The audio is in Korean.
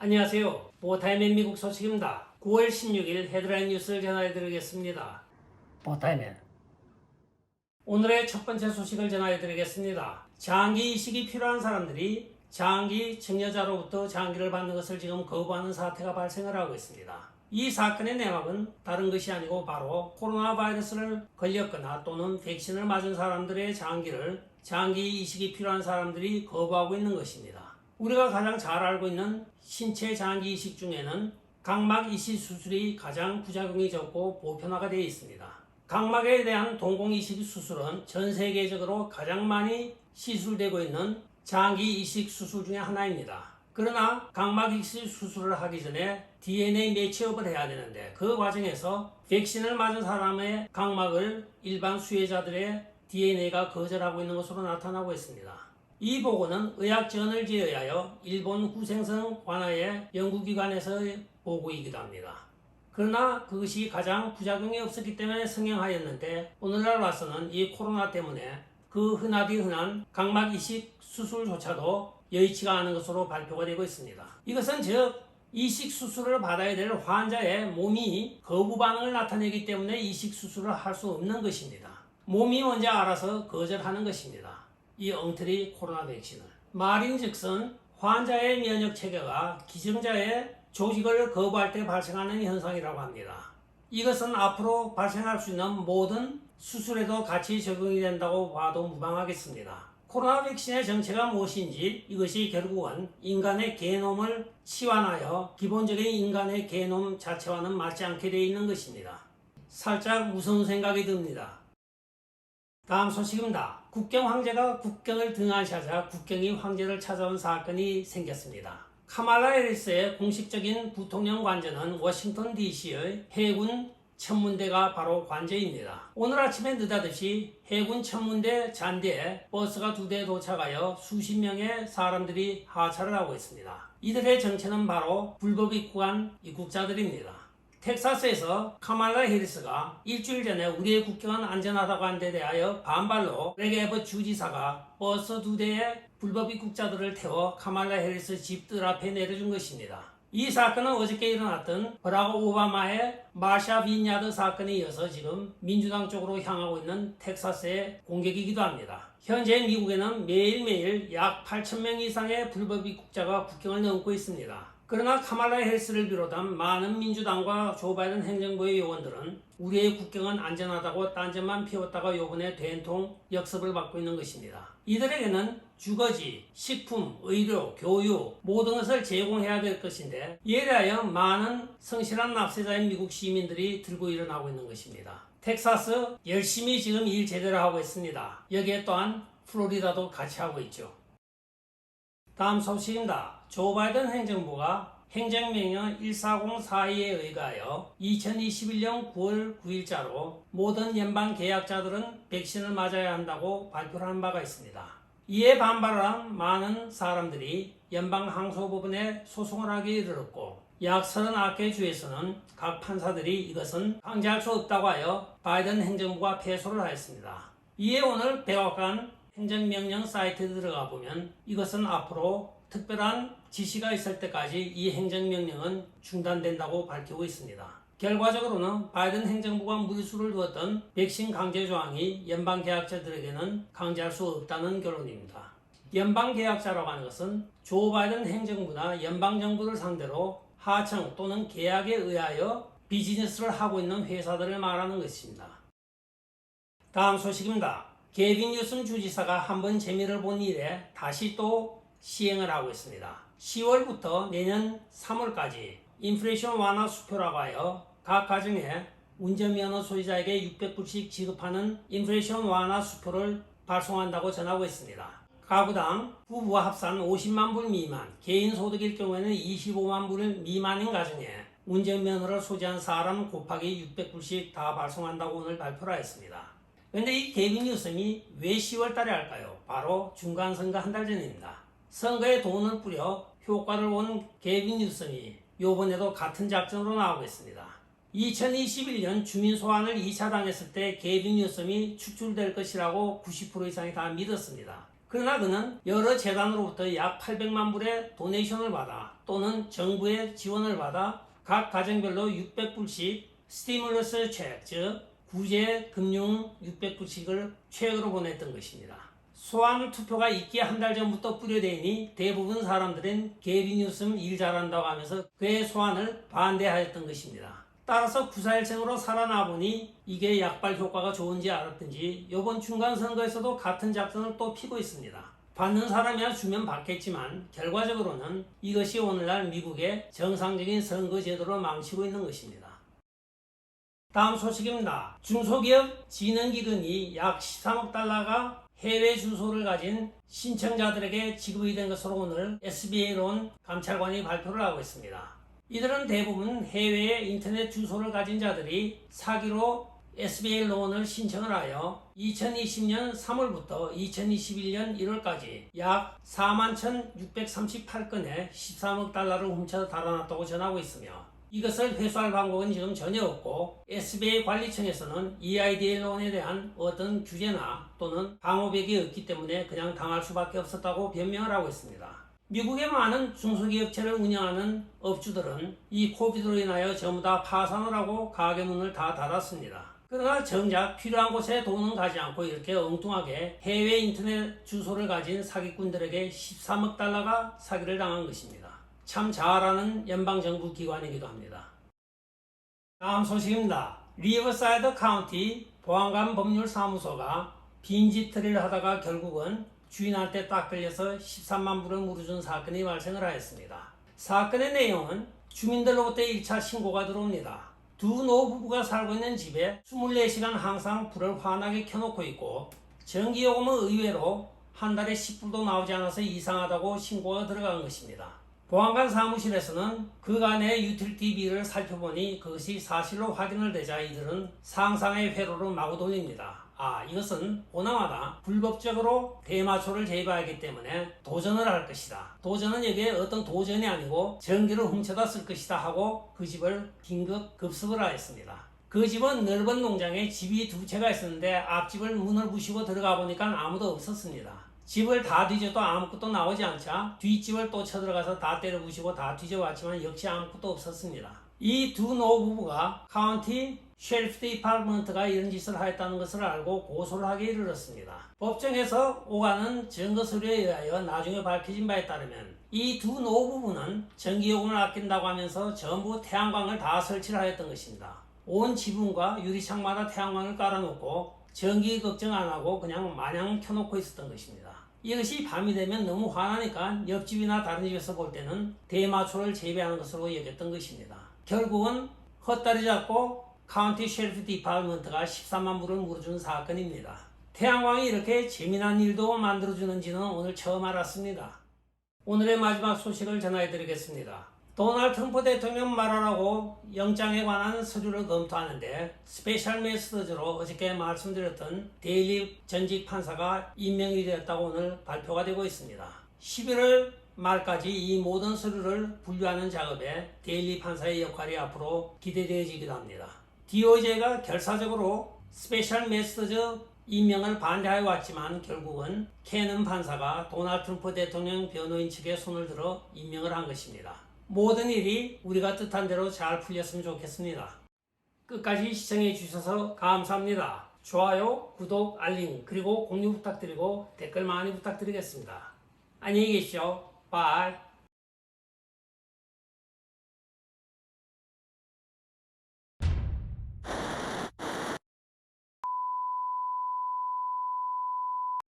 안녕하세요. 보타임의 미국 소식입니다. 9월 16일 헤드라인 뉴스를 전해드리겠습니다. 보타임의 오늘의 첫 번째 소식을 전해드리겠습니다. 장기 이식이 필요한 사람들이 장기 증여자로부터 장기를 받는 것을 지금 거부하는 사태가 발생을 하고 있습니다. 이 사건의 내막은 다른 것이 아니고 바로 코로나 바이러스를 걸렸거나 또는 백신을 맞은 사람들의 장기 이식이 필요한 사람들이 거부하고 있는 것입니다. 우리가 가장 잘 알고 있는 신체 장기 이식 중에는 각막 이식 수술이 가장 부작용이 적고 보편화가 되어 있습니다. 각막에 대한 동공 이식 수술은 전 세계적으로 가장 많이 시술되고 있는 장기 이식 수술 중에 하나입니다. 그러나 각막 이식 수술을 하기 전에 DNA 매치업을 해야 되는데 그 과정에서 백신을 맞은 사람의 각막을 일반 수혜자들의 DNA가 거절하고 있는 것으로 나타나고 있습니다. 이 보고는 의학저널지에 의하여 일본 후생성 관하의 연구기관에서의 보고이기도 합니다. 그러나 그것이 가장 부작용이 없었기 때문에 성행하였는데 오늘날 와서는 이 코로나 때문에 그 흔하디 흔한 각막 이식 수술조차도 여의치가 않은 것으로 발표가 되고 있습니다. 이것은 즉 이식 수술을 받아야 될 환자의 몸이 거부 반응을 나타내기 때문에 이식 수술을 할 수 없는 것입니다. 몸이 먼저 알아서 거절하는 것입니다. 이 엉터리 코로나 백신을. 말인즉슨 환자의 면역 체계가 기증자의 조직을 거부할 때 발생하는 현상이라고 합니다. 이것은 앞으로 발생할 수 있는 모든 수술에도 같이 적용이 된다고 봐도 무방하겠습니다. 코로나 백신의 정체가 무엇인지 이것이 결국은 인간의 게놈을 치환하여 기본적인 인간의 게놈 자체와는 맞지 않게 되어 있는 것입니다. 살짝 무서운 생각이 듭니다. 다음 소식입니다. 국경 황제가 국경을 등한시하자 국경이 황제를 찾아온 사건이 생겼습니다. 카말라 해리스의 공식적인 부통령 관저는 워싱턴 DC의 해군 천문대가 바로 관저입니다. 오늘 아침에 느닷없이 해군 천문대 잔디에 버스가 2대 도착하여 수십 명의 사람들이 하차를 하고 있습니다. 이들의 정체는 바로 불법 입국한 입국자들입니다. 텍사스에서 카말라 해리스가 일주일 전에 우리의 국경은 안전하다고 한 데 대하여 반발로 그렉 에버트 주지사가 버스 2대의 불법 입국자들을 태워 카말라 해리스 집들 앞에 내려준 것입니다. 이 사건은 어저께 일어났던 버락 오바마의 마샤 빈야드 사건에 이어서 지금 민주당 쪽으로 향하고 있는 텍사스의 공격이기도 합니다. 현재 미국에는 매일매일 약 8,000명 이상의 불법 입국자가 국경을 넘고 있습니다. 그러나 카말라 해리스를 비롯한 많은 민주당과 조 바이든 행정부의 요원들은 우리의 국경은 안전하다고 딴짓만 피웠다가 요번에 된통 역습을 받고 있는 것입니다. 이들에게는 주거지, 식품, 의료, 교육 모든 것을 제공해야 될 것인데 이에 대하여 많은 성실한 납세자인 미국 시민들이 들고 일어나고 있는 것입니다. 텍사스 열심히 지금 일 제대로 하고 있습니다. 여기에 또한 플로리다도 같이 하고 있죠. 다음 소식입니다. 조 바이든 행정부가 행정명령 14042에 의하여 2021년 9월 9일자로 모든 연방 계약자들은 백신을 맞아야 한다고 발표를 한 바가 있습니다. 이에 반발한 많은 사람들이 연방 항소법원에 소송을 하기에 이르렀고 약 39개 주에서는 각 판사들이 이것은 강제할 수 없다고 하여 바이든 행정부가 패소를 하였습니다. 이에 오늘 백악관 행정명령 사이트에 들어가 보면 이것은 앞으로 특별한 지시가 있을 때까지 이 행정명령은 중단된다고 밝히고 있습니다. 결과적으로는 바이든 행정부가 무리수를 두었던 백신 강제 조항이 연방계약자들에게는 강제할 수 없다는 결론입니다. 연방계약자라고 하는 것은 조 바이든 행정부나 연방정부를 상대로 하청 또는 계약에 의하여 비즈니스를 하고 있는 회사들을 말하는 것입니다. 다음 소식입니다. 게빈 뉴섬 주지사가 한번 재미를 본 이래 다시 또 시행을 하고 있습니다. 10월부터 내년 3월까지 인플레이션 완화 수표라고 하여 각 가정에 운전면허 소유자에게 600불씩 지급하는 인플레이션 완화 수표를 발송한다고 전하고 있습니다. 가구당 부부와 합산 50만 불 미만, 개인 소득일 경우에는 25만 불 미만인 가정에 운전면허를 소지한 사람 곱하기 600불씩 다 발송한다고 오늘 발표를 했습니다. 그런데 이 게빈 뉴섬이 왜 10월 달에 할까요? 바로 중간선거 한 달 전입니다. 선거에 돈을 뿌려 효과를 본 게빈 뉴섬이 요번에도 같은 작전으로 나오고 있습니다. 2021년 주민 소환을 2차 당했을 때 게빈 뉴섬이 축출될 것이라고 90% 이상이 다 믿었습니다. 그러나 그는 여러 재단으로부터 약 800만 불의 도네이션을 받아 또는 정부의 지원을 받아 각 가정별로 600불씩 스티뮬러스 책, 즉 구제 금융 600불씩을 최악으로 보냈던 것입니다. 소환 투표가 있기 한 달 전부터 뿌려대니 대부분 사람들은 게리 뉴섬 일 잘한다고 하면서 그의 소환을 반대하였던 것입니다. 따라서 구사일생으로 살아나 보니 이게 약발 효과가 좋은지 알았든지 이번 중간선거에서도 같은 작전을 또 피고 있습니다. 받는 사람이야 주면 받겠지만 결과적으로는 이것이 오늘날 미국의 정상적인 선거 제도를 망치고 있는 것입니다. 다음 소식입니다. 중소기업 진흥기금이 약 13억 달러가 해외 주소를 가진 신청자들에게 지급이 된 것으로 오늘 SBA론 감찰관이 발표를 하고 있습니다. 이들은 대부분 해외의 인터넷 주소를 가진 자들이 사기로 SBA 론을 신청을 하여 2020년 3월부터 2021년 1월까지 약 41,638건의 13억 달러를 훔쳐 달아났다고 전하고 있으며 이것을 회수할 방법은 지금 전혀 없고 SBA 관리청에서는 EIDL 론에 대한 어떤 규제나 또는 방어벽이 없기 때문에 그냥 당할 수밖에 없었다고 변명을 하고 있습니다. 미국의 많은 중소기업체를 운영하는 업주들은 이 코비드로 인하여 전부 다 파산을 하고 가게 문을 다 닫았습니다. 그러나 정작 필요한 곳에 돈은 가지 않고 이렇게 엉뚱하게 해외 인터넷 주소를 가진 사기꾼들에게 13억 달러가 사기를 당한 것입니다. 참 잘하는 연방정부 기관이기도 합니다. 다음 소식입니다. 리버사이드 카운티 보안관 법률사무소가 빈집털이를 하다가 결국은 주인한테 딱 걸려서 13만 불을 물어준 사건이 발생을 하였습니다. 사건의 내용은 주민들로부터 1차 신고가 들어옵니다. 두 노부부가 살고 있는 집에 24시간 항상 불을 환하게 켜놓고 있고 전기요금은 의외로 한 달에 10불도 나오지 않아서 이상하다고 신고가 들어간 것입니다. 보안관 사무실에서는 그간의 유틸리티 비를 살펴보니 그것이 사실로 확인을 되자 이들은 상상의 회로를 마구 돌립니다. 이것은 보나마나 불법적으로 대마초를 재배하기 때문에 도전을 할 것이다. 도전은 여기에 어떤 도전이 아니고 전기를 훔쳐다 쓸 것이다 하고 그 집을 긴급 급습을 하였습니다. 그 집은 넓은 농장에 집이 두 채가 있었는데 앞집을 문을 부시고 들어가 보니까 아무도 없었습니다. 집을 다 뒤져도 아무것도 나오지 않자 뒷집을 또 쳐들어가서 다 때려 부시고 다 뒤져봤지만 역시 아무것도 없었습니다. 이 두 노부부가 카운티 셰리프 디파트먼트가 이런 짓을 하였다는 것을 알고 고소를 하게 이르렀습니다. 법정에서 오가는 증거 서류에 의하여 나중에 밝혀진 바에 따르면 이 두 노부부는 전기요금을 아낀다고 하면서 전부 태양광을 다 설치를 하였던 것입니다. 온 지붕과 유리창마다 태양광을 깔아놓고 전기 걱정 안 하고 그냥 마냥 켜놓고 있었던 것입니다. 이것이 밤이 되면 너무 화나니까 옆집이나 다른 집에서 볼 때는 대마초를 재배하는 것으로 여겼던 것입니다. 결국은 헛다리 잡고 카운티 셰리프 디파트먼트가 13만 불을 물어준 사건입니다. 태양광이 이렇게 재미난 일도 만들어주는지는 오늘 처음 알았습니다. 오늘의 마지막 소식을 전해드리겠습니다. 도널드 트럼프 대통령 말하라고 영장에 관한 서류를 검토하는데 스페셜 메시더즈로 어저께 말씀드렸던 데일리 전직 판사가 임명이 되었다고 오늘 발표가 되고 있습니다. 11월 말까지 이 모든 서류를 분류하는 작업에 데일리 판사의 역할이 앞으로 기대되어지기도 합니다. DOJ가 결사적으로 스페셜 메시더즈 임명을 반대하여 왔지만 결국은 캐넌 판사가 도널드 트럼프 대통령 변호인 측에 손을 들어 임명을 한 것입니다. 모든 일이 우리가 뜻한 대로 잘 풀렸으면 좋겠습니다. 끝까지 시청해 주셔서 감사합니다. 좋아요, 구독, 알림, 그리고 공유 부탁드리고 댓글 많이 부탁드리겠습니다. 안녕히 계십시오. 바이.